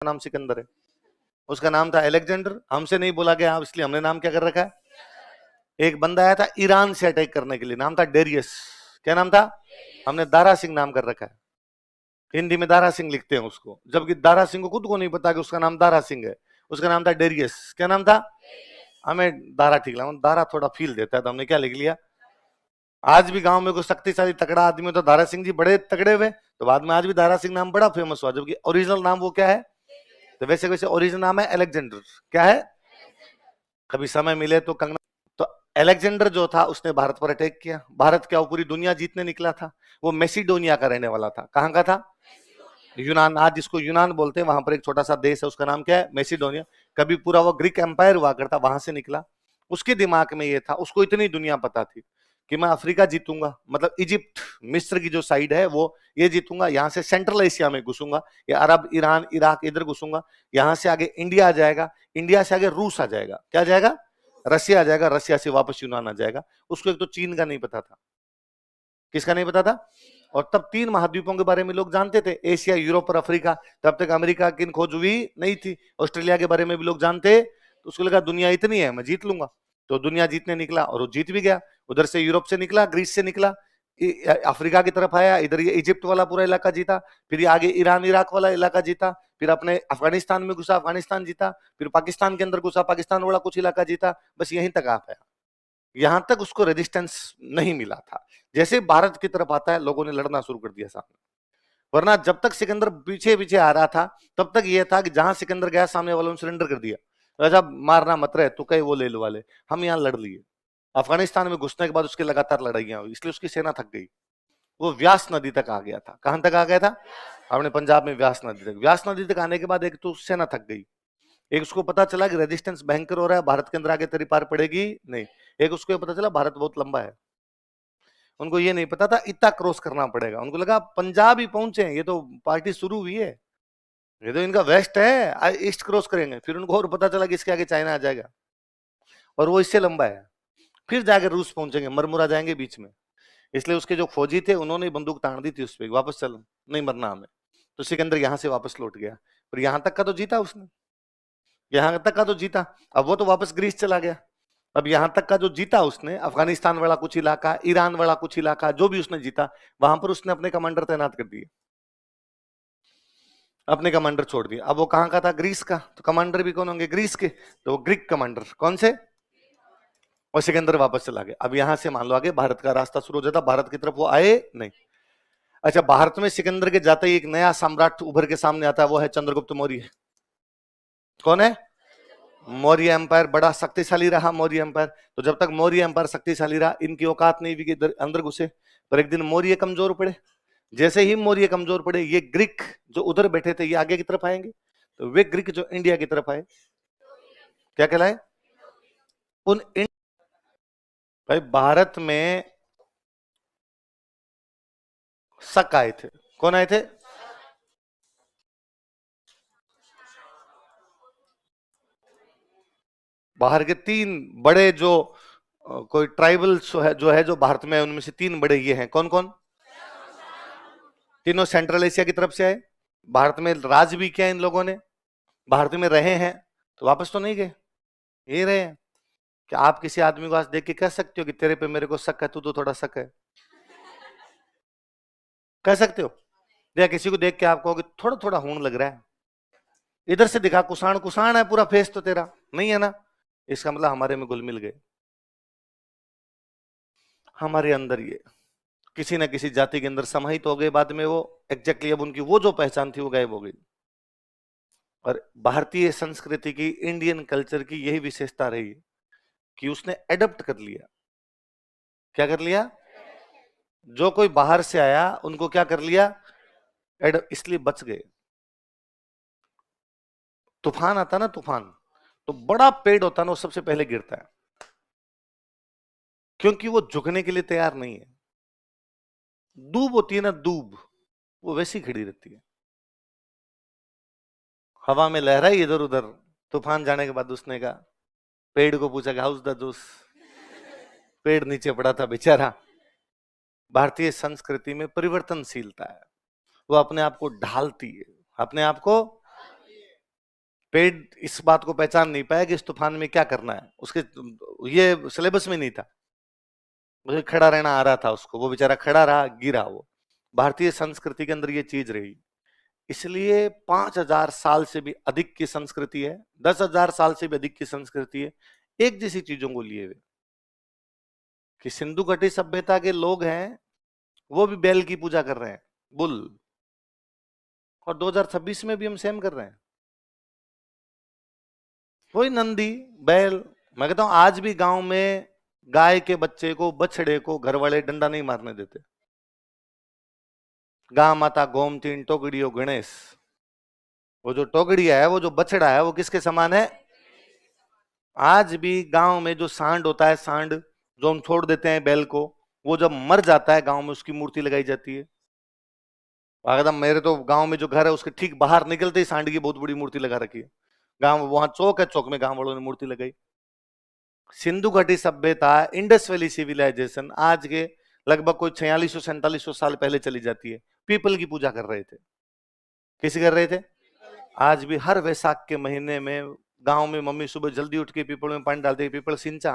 नाम सिकंदर है, उसका नाम था अलेक्जेंडर, हमसे नहीं बोला गया इसलिए हमने नाम क्या कर रखा है। एक बंदा आया था ईरान से अटैक करने के लिए, नाम था डेरियस। क्या नाम था? हमने दारा सिंह नाम कर रखा है, हिंदी में दारा सिंह लिखते हैं उसको, जबकि दारा सिंह को खुद को नहीं पता कि उसका नाम दारा सिंह है, उसका नाम था डेरियस। क्या नाम था? हमें दारा ठीक लगा, दारा थोड़ा फील देता है तो हमने क्या लिख लिया। आज भी गांव में कोई शक्तिशाली तगड़ा आदमी तो दारा सिंह जी बड़े तगड़े हुए, तो बाद में आज भी दारा सिंह नाम बड़ा फेमस हुआ, जबकि ओरिजिनल नाम वो क्या है। तो वैसे वैसे ओरिजिनल नाम है अलेक्जेंडर। क्या है? कभी समय मिले तो कंगना। तो अलेक्जेंडर जो था उसने भारत पर अटैक किया, भारत क्या वो पूरी दुनिया जीतने निकला था। वो मैसिडोनिया का रहने वाला था। कहां का था? यूनान, आज जिसको यूनान बोलते हैं, वहां पर एक छोटा सा देश है उसका नाम क्या है? मैसिडोनिया। कभी पूरा वो ग्रीक एम्पायर हुआ करता, वहां से निकला। उसके दिमाग में ये था, उसको इतनी दुनिया पता थी कि मैं अफ्रीका जीतूंगा, मतलब इजिप्ट मिस्र की जो साइड है वो ये जीतूंगा, यहां से सेंट्रल एशिया में घुसूंगा, या अरब ईरान इराक इधर घुसूंगा, यहां से आगे इंडिया आ जाएगा, इंडिया से आगे रूस आ जाएगा, क्या आ जाएगा? रसिया आ जाएगा, रसिया से वापस यूनान आ जाएगा। उसको एक तो चीन का नहीं पता था। किसका नहीं पता था? और तब 3 महाद्वीपों के बारे में लोग जानते थे, एशिया यूरोप और अफ्रीका। तब तक अमेरिका की खोज हुई नहीं थी। ऑस्ट्रेलिया के बारे में भी लोग जानते, तो उसको लगा दुनिया इतनी है मैं जीत लूंगा, तो दुनिया जीतने निकला और वो जीत भी गया। उधर से यूरोप से निकला, ग्रीस से निकला, अफ्रीका की तरफ आया, इधर ये इजिप्ट वाला पूरा इलाका जीता, फिर ये आगे ईरान इराक वाला इलाका जीता, फिर अपने अफगानिस्तान में घुसा, अफगानिस्तान जीता, फिर पाकिस्तान के अंदर घुसा, पाकिस्तान वाला कुछ इलाका जीता, बस यहीं तक आ पाया। यहां तक उसको रेजिस्टेंस नहीं मिला था। जैसे भारत की तरफ आता है लोगों ने लड़ना शुरू कर दिया सामने, वरना जब तक सिकंदर पीछे पीछे आ रहा था तब तक यह था कि जहां सिकंदर गया सामने वालों ने सरेंडर कर दिया, राजा मारना मत रहे तो कहे वो ले लो वाले, हम यहां लड़ लिए। अफगानिस्तान में घुसने के बाद उसकी लगातार लड़ाइयां हुई, इसलिए उसकी सेना थक गई। वो व्यास नदी तक आ गया था। कहां तक आ गया था? अपने पंजाब में व्यास नदी तक। व्यास नदी तक आने के बाद एक तो सेना थक गई, एक उसको पता चला कि रेजिस्टेंस भयंकर हो रहा है, भारत के अंदर आगे तेरी पार पड़ेगी नहीं, एक उसको पता चला भारत बहुत लंबा है। उनको ये नहीं पता था इतना क्रॉस करना पड़ेगा, उनको लगा पंजाब ही पहुंचे, ये तो पार्टी शुरू हुई है, ये तो इनका वेस्ट है, ईस्ट क्रॉस करेंगे। फिर उनको और पता चला कि इसके आगे चाइना आ जाएगा और वो इससे लंबा है, फिर जाकर रूस पहुंचेंगे, मरमुरा जाएंगे बीच में। इसलिए उसके जो फौजी थे उन्होंने बंदूक तान दी थी उस पर, वापस चल, नहीं मरना हमें। तो सिकंदर यहां से वापस लौट गया, पर यहां तक का तो जीता उसने, यहां तक का तो जीता। अब वो तो वापस ग्रीस चला गया। अब यहां तक का जो जीता उसने, अफगानिस्तान वाला कुछ इलाका, ईरान वाला कुछ इलाका, जो भी उसने जीता, वहां पर उसने अपने कमांडर तैनात कर दिए, अपने कमांडर छोड़ दिए। अब वो कहां का था? ग्रीस का, तो कमांडर भी कौन होंगे? ग्रीस के, तो वो ग्रीक कमांडर कौन से? और सिकंदर वापस चला गया। अब यहां से मान लो आगे भारत का रास्ता शुरू हो जाता, भारत की तरफ वो आए नहीं। अच्छा, भारत में सिकंदर के जाते ही एक नया सम्राट उभर के सामने आता है, वो है चंद्रगुप्त मौर्य। कौन है? मौर्य एम्पायर बड़ा शक्तिशाली रहा, मौर्य एम्पायर। तो जब तक मौर्य एम्पायर शक्तिशाली रहा, इनकी औकात नहीं हुई कि अंदर घुसे। पर एक दिन मौर्य कमजोर पड़े, जैसे ही मौर्य कमजोर पड़े, ये ग्रीक जो उधर बैठे थे ये आगे की तरफ आएंगे, तो वे ग्रीक जो इंडिया की तरफ आए, क्या कहलाए? उन भाई भारत में शक आए थे। कौन आए थे? बाहर के 3 बड़े जो कोई ट्राइबल जो भारत में है, उनमें से 3 बड़े ये हैं। कौन कौन? तीनों सेंट्रल एशिया की तरफ से आए, भारत में राज भी किया इन लोगों ने, भारत में रहे हैं, तो वापस तो नहीं गए, ये रहे हैं। क्या आप किसी आदमी को आज देख के कह सकते हो कि तेरे पे मेरे को शक है, तू तो थोड़ा शक है? कह सकते हो? या किसी को देख के आप कहोगे थोड़ा थोड़ा हूं लग रहा है, इधर से दिखा कुसाण कुसाण है पूरा फेस तो तेरा, नहीं है ना, इसका मतलब हमारे में घुल मिल गए। हमारे अंदर ये किसी ना किसी जाति के अंदर समाहित हो गए, बाद में वो एग्जैक्टली अब उनकी वो जो पहचान थी वो गायब हो गई। और भारतीय संस्कृति की, इंडियन कल्चर की यही विशेषता रही है कि उसने एडप्ट कर लिया। क्या कर लिया? जो कोई बाहर से आया उनको क्या कर लिया? इसलिए बच गए। तूफान आता ना, तूफान, तो बड़ा पेड़ होता ना वो सबसे पहले गिरता है, क्योंकि वो झुकने के लिए तैयार नहीं है। दूब होती है ना, दूब, वो वैसी खड़ी रहती है, हवा में लहराई इधर उधर। तूफान जाने के बाद उसने कहा, पेड़ को पूछा कि हाउस द जूस, पेड़ नीचे पड़ा था बेचारा। भारतीय संस्कृति में परिवर्तनशीलता है, वो अपने आप को ढालती है, अपने आप को। पेड़ इस बात को पहचान नहीं पाया कि इस तूफान में क्या करना है, उसके ये सिलेबस में नहीं था, मुझे खड़ा रहना आ रहा था उसको, वो बेचारा खड़ा रहा, गिरा वो। भारतीय संस्कृति के अंदर ये चीज रही, इसलिए 5,000 साल से भी अधिक की संस्कृति है, 10,000 साल से भी अधिक की संस्कृति है एक जैसी चीजों को लिए हुए। कि सिंधु घाटी सभ्यता के लोग हैं वो भी बैल की पूजा कर रहे हैं, बुल, और 2026 में भी हम सेम कर रहे हैं, वही नंदी बैल। मैं कहता हूं आज भी गांव में गाय के बच्चे को, बछड़े को घर वाले डंडा नहीं मारने देते। गा माता गोमतीन टोगड़ियो गणेश, वो जो टोगड़िया है, वो जो बछड़ा है, वो किसके समान है? आज भी गांव में जो सांड होता है, सांड जो हम छोड़ देते हैं बैल को, वो जब मर जाता है गांव में उसकी मूर्ति लगाई जाती है। एकदम मेरे तो गांव में जो घर है उसके ठीक बाहर निकलते ही सांड की बहुत बड़ी मूर्ति लगा रखी है। गांव वहां चौक है, चौक में गांव वालों ने मूर्ति लगाई। सिंधु घाटी सभ्यता, इंडस वैली सिविलाइजेशन आज के लगभग कोई 4600-4700 साल पहले चली जाती है। पीपल की पूजा कर रहे थे, किसी कर रहे थे? आज भी हर वैशाख के महीने में गांव में मम्मी सुबह जल्दी उठ के पीपल में पानी डालती है, पीपल सिंचा।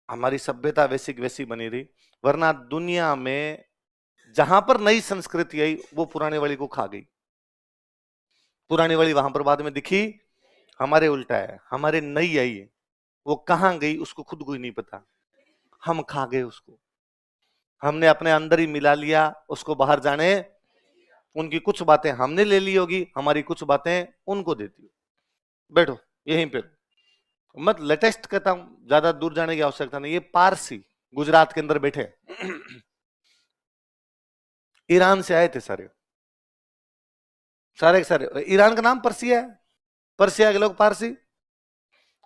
हमारी सभ्यता वैसी वैसी बनी रही, वरना दुनिया में जहां पर नई संस्कृति आई वो पुराने वाली को खा गई। पुरानी वाली वहां पर बाद में दिखी, हमारे उल्टा है, हमारे नई आई, वो कहां गई उसको खुद को ही नहीं पता, हम खा गए उसको, हमने अपने अंदर ही मिला लिया उसको, बाहर जाने। उनकी कुछ बातें हमने ले ली होगी, हमारी कुछ बातें उनको देती हो। बैठो यहीं पे, मत लेटेस्ट कहता हूं, ज्यादा दूर जाने की आवश्यकता नहीं। ये पारसी गुजरात के अंदर बैठे ईरान से आए थे सारे सारे के सारे, ईरान का नाम पर्सिया है, पर्सिया के लोग पारसी,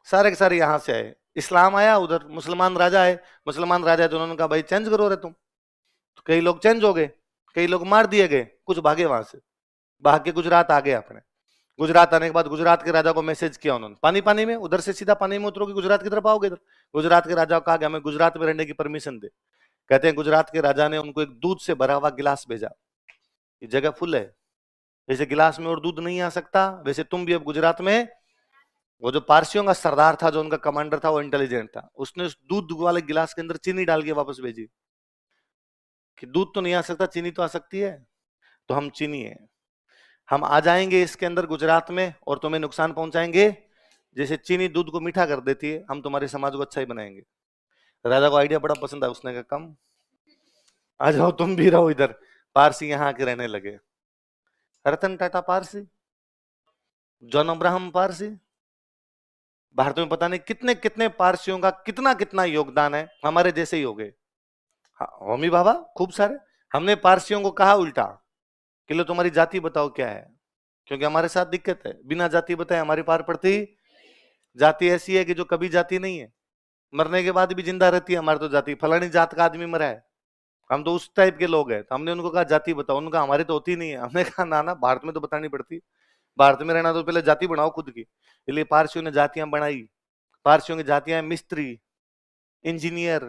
सारे के सारे यहां से आए। इस्लाम आया, उधर मुसलमान राजा आए, मुसलमान राजा तो उन्होंने कहा भाई चेंज करो रे तुम, तो कई लोग चेंज हो गए, कई लोग मार दिए गए, कुछ भागे वहां से, भाग के गुजरात आ गए अपने। गुजरात आने के बाद गुजरात के राजा को मैसेज किया उन्होंने, पानी पानी में, उधर से सीधा पानी में उतरोगे गुजरात की तरफ आओगे इधर। गुजरात के राजा को कहा गया हमें गुजरात में रहने की परमिशन दे। कहते हैं गुजरात के राजा ने उनको एक दूध से भरा हुआ गिलास भेजा, ये जगह फुल है, जैसे गिलास में और दूध नहीं आ सकता वैसे तुम भी अब गुजरात में। वो जो पारसियों का सरदार था, जो उनका कमांडर था, वो इंटेलिजेंट था, उसने उस दूध वाले गिलास के अंदर चीनी डाल के वापस भेजी कि दूध तो नहीं आ सकता, चीनी तो आ सकती है, तो हम चीनी है, हम आ जाएंगे इसके अंदर गुजरात में और तुम्हें नुकसान पहुंचाएंगे, जैसे चीनी दूध को मीठा कर देती है, हम तुम्हारे समाज को अच्छा ही बनाएंगे। राजा को आइडिया बड़ा पसंद आया, उसने कहा कम आ जाओ तुम भी रहो इधर। पारसी यहाँ आके रहने लगे, रतन टाटा पारसी, जॉन अब्राहम पारसी, भारत में पता नहीं कितने कितने पारसियों का कितना कितना योगदान है, हमारे जैसे ही हो गए। हाँ, होमी बाबा खूब सारे। हमने पारसियों को कहा उल्टा कि लो तुम्हारी जाति बताओ क्या है, क्योंकि हमारे साथ दिक्कत है, बिना जाति बताए हमारी पार पड़ती। जाति ऐसी है कि जो कभी जाति नहीं है, मरने के बाद भी जिंदा रहती है। हमारी तो जाति फलानी जात का आदमी मरा है, हम तो उस टाइप के लोग हैं। तो हमने उनको कहा जाति बताओ, उनका हमारी तो होती नहीं है। हमने कहा ना ना, भारत में तो बतानी पड़ती, भारत में रहना तो पहले जाति बनाओ खुद की। इसलिए पारसियों ने जातियां बनाई। पारसियों की जातियां मिस्त्री, इंजीनियर,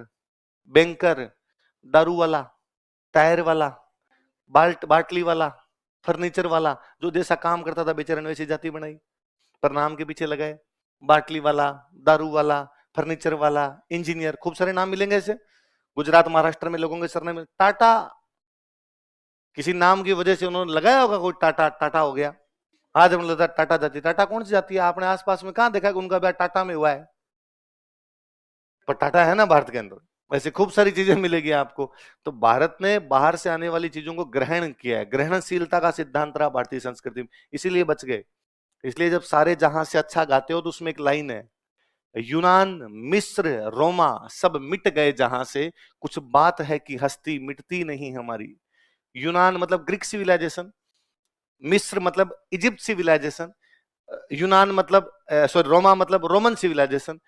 बैंकर, दारू वाला, टायर वाला, बाटली वाला, फर्नीचर वाला, जो जैसा काम करता था बेचारे ने वैसी जाति बनाई, पर नाम के पीछे लगाए। बाटली वाला, दारू वाला, फर्नीचर वाला, इंजीनियर, खूब सारे नाम मिलेंगे ऐसे। गुजरात महाराष्ट्र में लोगों के सरनेम में टाटा, किसी नाम की वजह से उन्होंने लगाया होगा, कोई टाटा, टाटा हो गया। आज हम लगता टाटा जाति, टाटा कौन सी जाति है? आपने आसपास में कहां देखा कि उनका ब्याह टाटा में हुआ है? पर टाटा है ना भारत के अंदर, ऐसे खूब सारी चीजें मिलेगी आपको। तो भारत ने बाहर से आने वाली चीजों को ग्रहण किया है, ग्रहणशीलता का सिद्धांत रहा भारतीय संस्कृति में, इसीलिए बच गए। इसलिए जब सारे जहां से अच्छा गाते हो तो उसमें एक लाइन है, यूनान, मिस्र, रोमा सब मिट गए जहां से, कुछ बात है कि हस्ती मिटती नहीं हमारी। यूनान मतलब ग्रीक सिविलाइजेशन, मिस्र मतलब इजिप्ट सिविलाइजेशन, यूनान मतलब सॉरी रोमा मतलब रोमन सिविलाइजेशन।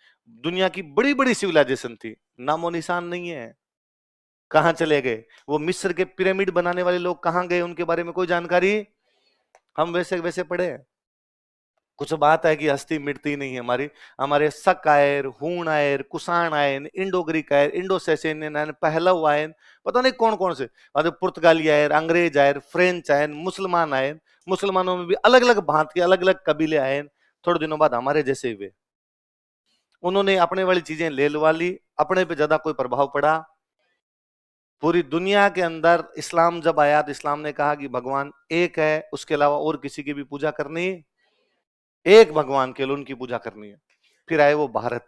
दुनिया की बड़ी बड़ी सिविलाइजेशन थी, नामो निशान नहीं है, कहां चले गए? वो मिस्र के पिरामिड बनाने वाले लोग कहां गए, उनके बारे में कोई जानकारी? हम वैसे वैसे पढ़े हैं। कुछ बात है कि हस्ती मिटती नहीं है हमारी। हमारे शक आयर, हूण आयर, कुषाण आयन, इंडो ग्रीक आयर, इंडो सैसेनियन आयन, पहलव आयन, पता नहीं कौन कौन से, पुर्तगाली आयर, अंग्रेज आयर, फ्रेंच आयन, मुसलमान आयन, मुसलमानों में भी अलग अलग भांत के अलग अलग कबीले आए, थोड़े दिनों बाद हमारे जैसे हुए। उन्होंने अपने वाली चीजें ले लवा ली, अपने पे ज्यादा कोई प्रभाव पड़ा। पूरी दुनिया के अंदर इस्लाम जब आया तो इस्लाम ने कहा कि भगवान एक है, उसके अलावा और किसी की भी पूजा करनी, एक भगवान केवल उनकी पूजा करनी है। फिर आए वो भारत।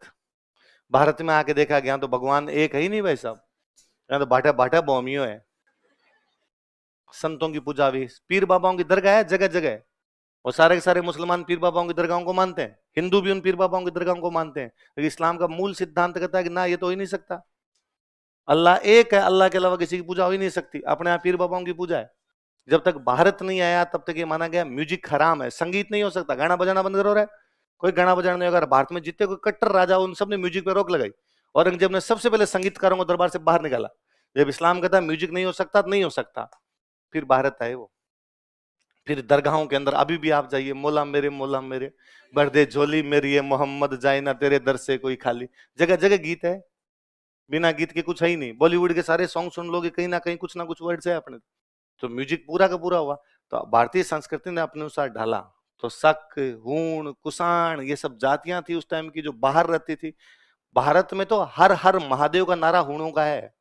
भारत में आके देखा गया तो भगवान एक है ही नहीं भाई साहब, यहाँ तो बाटा बाटा बोमियो है। संतों की पूजा भी, पीर बाबाओं की दरगाह है जगह जगह, और सारे के सारे मुसलमान पीर बाबाओं की दरगाहों को मानते हैं, हिंदू भी उन पीर बाबाओं की दरगाहों को मानते हैं। लेकिन इस्लाम का मूल सिद्धांत कहता है कि ना, ये तो हो ही नहीं सकता, अल्लाह एक है, अल्लाह के अलावा किसी की पूजा हो ही नहीं सकती, अपने यहाँ पीर बाबाओं की पूजा है। जब तक भारत नहीं आया तब तक ये माना गया म्यूजिक हराम है, संगीत नहीं हो सकता, गाना बजाना बंद करो रहा है, कोई गाना बजाना नहीं होगा। भारत में जितने कोई कट्टर राजा उन सब ने म्यूजिक पे रोक लगाई, औरंगजेब ने सबसे पहले संगीतकारों को दरबार से बाहर निकाला। जब इस्लाम कहता है म्यूजिक नहीं हो सकता तो नहीं हो सकता, फिर भारत आए वो। फिर दरगाहों के अंदर अभी भी आप जाइए, मौला मेरे भर दे झोली मेरी ये मोहम्मद, जाए ना तेरे दर से कोई खाली, जगह जगह गीत है, बिना गीत के कुछ है ही नहीं। बॉलीवुड के सारे सॉन्ग सुन लोगे कहीं ना कहीं कुछ ना कुछ वर्ड्स है अपने, तो म्यूजिक पूरा का पूरा हुआ। तो भारतीय संस्कृति ने अपने अनुसार ढाला। तो शक, हूण, कुषाण, ये सब जातियां थी उस टाइम की जो बाहर रहती थी। भारत में तो हर हर महादेव का नारा हूणों का है,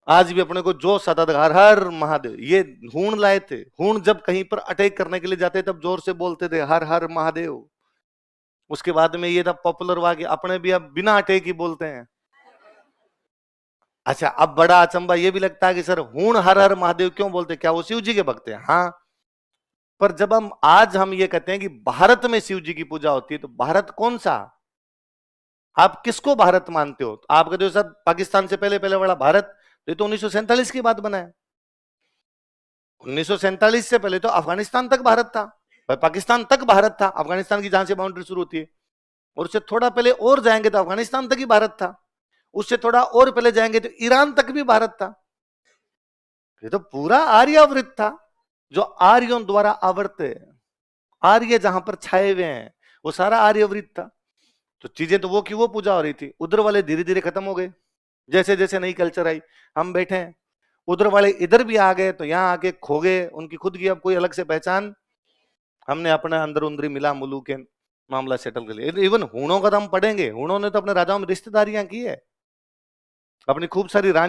आज भी अपने को जो सतत हर हर महादेव, ये हूण लाए थे। हूण जब कहीं पर अटैक करने के लिए जाते तब जोर से बोलते थे हर हर महादेव। उसके बाद में ये था पॉपुलर हुआ कि अपने भी अब बिना अटैक ही बोलते हैं। अच्छा, अब बड़ा अचंबा ये भी लगता है कि सर हूण हर हर महादेव क्यों बोलते, क्या वो शिव जी के भक्त हैं? हाँ, पर जब हम ये कहते हैं कि भारत में शिव जी की पूजा होती है, तो भारत कौन सा, आप किसको भारत मानते हो? आप कहते हो सर पाकिस्तान से पहले पहले बड़ा भारत, ये तो 1947 की बात बना है। 1947 से पहले तो अफगानिस्तान तक भारत था, पाकिस्तान तक भारत था, अफगानिस्तान की जहां से बाउंड्री शुरू होती है। और उससे थोड़ा पहले और जाएंगे तो अफगानिस्तान तक ही भारत था, उससे थोड़ा और पहले जाएंगे तो ईरान तक भी भारत था। ये तो पूरा आर्यावृत था, जो आर्यों द्वारा आवृत है, आर्य जहां पर छाए हुए हैं वो सारा आर्यवृत था। तो चीजें तो वो की वो पूजा हो रही थी, उधर वाले धीरे धीरे खत्म हो गए जैसे जैसे नई कल्चर आई। हम बैठे हैं, उधर वाले इधर भी आ गए तो यहाँ आके खो गए, उनकी खुद की अब कोई अलग से पहचान। हमने अपने अंदर उंदरी मिला मुलू के मामला सेटल कर लिया। इवन हूणों का तो हम पढ़ेंगे, हूणों ने तो अपने राजाओं में रिश्तेदारियां की है, अपनी खूब सारी रानी